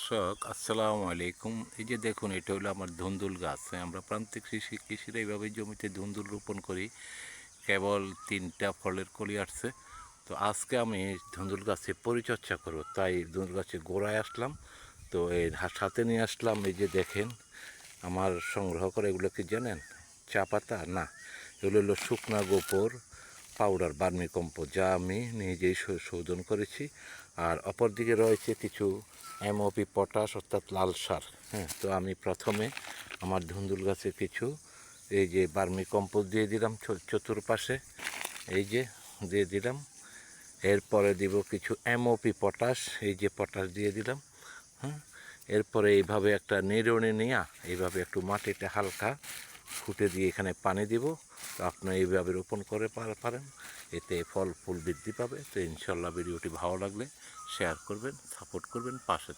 দর্শক আসসালামু আলাইকুম। এই যে দেখুন, এটা হলো আমার ধুন্দুল গাছ। আমরা প্রান্তিক কৃষিরা এইভাবে জমিতে ধুন্দুল রোপণ করি। কেবল 3টা ফলের কলি আসছে। তো আজকে আমি ধুন্দুল গাছে পরিচর্যা করব, তাই ধুন্দুল গাছে গোড়ায় আসলাম। তো এর সাথে নিয়ে আসলাম, এই যে দেখেন আমার সংগ্রহ করে, এগুলো কি জানেন? চা পাতা না, এগুলো হলো শুকনা গোবর পাউডার, বার্মি কম্পোস্ট, যা আমি নিজেই শোধন করেছি। আর অপরদিকে রয়েছে কিছু এমওপি পটাশ, অর্থাৎ লাল সার। হ্যাঁ, তো আমি প্রথমে আমার ধুন্দুল গাছে কিছু এই যে বার্মি কম্পোস্ট দিয়ে দিলাম চতুর্পাশে, এই যে দিয়ে দিলাম। এরপরে দিব কিছু এমওপি পটাশ, এই যে পটাশ দিয়ে দিলাম। হ্যাঁ, এরপরে এইভাবে একটা নিড়ুনি নিয়ে এইভাবে একটু মাটিতে হালকা ফুটে দিয়ে এখানে পানি দিব। তো আপনি এইভাবে রোপণ করে পারেন, এতে ফল ফুল বৃদ্ধি পাবে। তো ইনশাল্লাহ ভিডিওটি ভালো লাগলে শেয়ার করবেন, সাপোর্ট করবেন, পাশে